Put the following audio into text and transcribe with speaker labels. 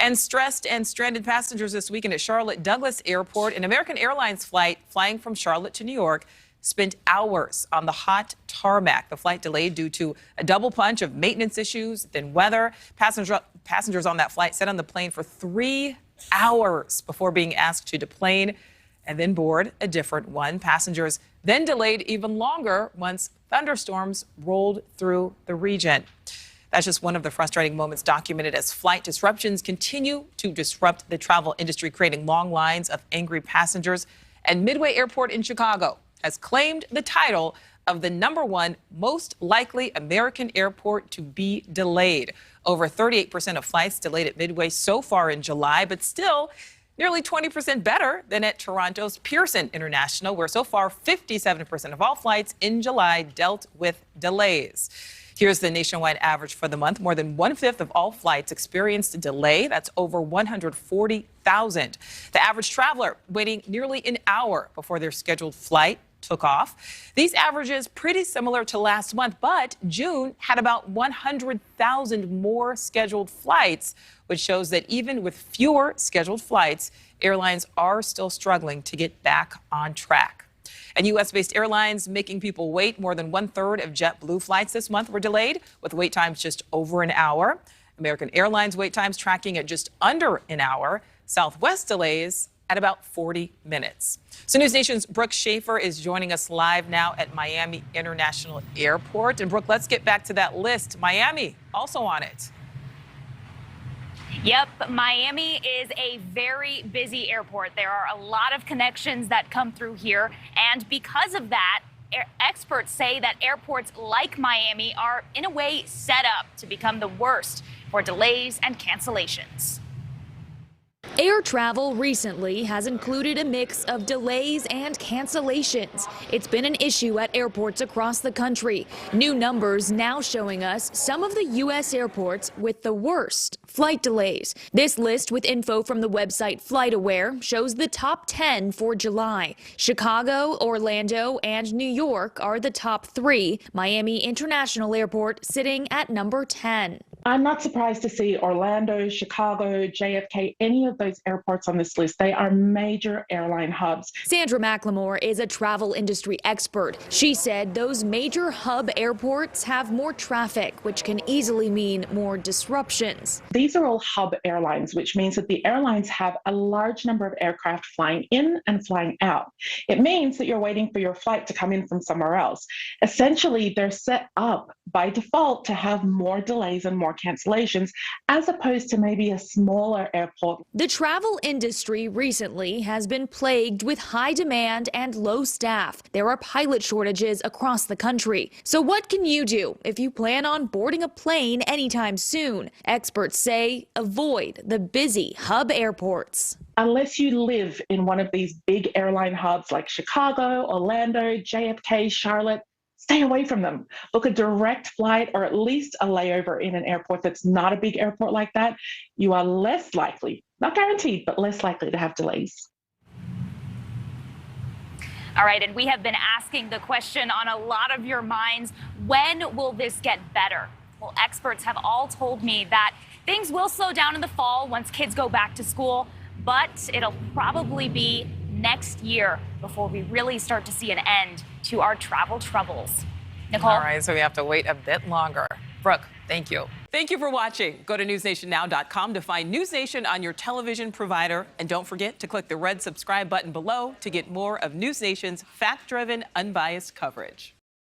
Speaker 1: And stressed and stranded passengers this weekend at Charlotte Douglas Airport. An American Airlines flight flying from Charlotte to New York spent hours on the hot tarmac. The flight delayed due to a double punch of maintenance issues, then weather. Passengers on that flight sat on the plane for 3 hours before being asked to deplane and then board a different one. Passengers then delayed even longer once thunderstorms rolled through the region. That's just one of the frustrating moments documented as flight disruptions continue to disrupt the travel industry, creating long lines of angry passengers. And Midway Airport in Chicago has claimed the title of the #1 most likely American airport to be delayed. Over 38% of flights delayed at Midway so far in July, but still nearly 20% better than at Toronto's Pearson International, where so far 57% of all flights in July dealt with delays. Here's the nationwide average for the month. More than 1/5 of all flights experienced a delay. That's over 140,000. The average traveler waiting nearly an hour before their scheduled flight took off. These averages pretty similar to last month, but June had about 100,000 more scheduled flights, which shows that even with fewer scheduled flights, airlines are still struggling to get back on track. And U.S.-based airlines making people wait. More than 1/3 of JetBlue flights this month were delayed, with wait times just over an hour. American Airlines wait times tracking at just under an hour. Southwest delays at about 40 minutes. So NewsNation's Brooke Schaefer is joining us live now at Miami International Airport. And Brooke, let's get back to that list. Miami also on it.
Speaker 2: Yep, Miami is a very busy airport. There are a lot of connections that come through here. And because of that, experts say that airports like Miami are, in a way, set up to become the worst for delays and cancellations.
Speaker 3: Air travel recently has included a mix of delays and cancellations. It's been an issue at airports across the country. New numbers now showing us some of the U.S. airports with the worst flight delays. This list, with info from the website FlightAware, shows the top 10 for July. Chicago, Orlando, and New York are the top 3. Miami International Airport sitting at number 10.
Speaker 4: I'm not surprised to see Orlando, Chicago, JFK, any of those airports on this list. They are major airline hubs.
Speaker 3: Sandra McLemore is a travel industry expert. She said those major hub airports have more traffic, which can easily mean more disruptions.
Speaker 4: These are all hub airlines, which means that the airlines have a large number of aircraft flying in and flying out. It means that you're waiting for your flight to come in from somewhere else. Essentially, they're set up by default to have more delays and more cancellations, as opposed to maybe a smaller airport.
Speaker 3: The travel industry recently has been plagued with high demand and low staff. There are pilot shortages across the country. So what can you do if you plan on boarding a plane anytime soon? Experts say avoid the busy hub airports.
Speaker 4: Unless you live in one of these big airline hubs like Chicago, Orlando, JFK, Charlotte, stay away from them. Book a direct flight or at least a layover in an airport that's not a big airport like that. You are less likely, not guaranteed, but less likely to have delays.
Speaker 2: All right, and we have been asking the question on a lot of your minds, when will this get better? Well, experts have all told me that things will slow down in the fall once kids go back to school, but it'll probably be next year before we really start to see an end to our travel troubles. Nichole?
Speaker 1: All right, so we have to wait a bit longer. Brooke, thank you. Thank you for watching. Go to newsnationnow.com to find NewsNation on your television provider. And don't forget to click the red subscribe button below to get more of NewsNation's fact-driven, unbiased coverage.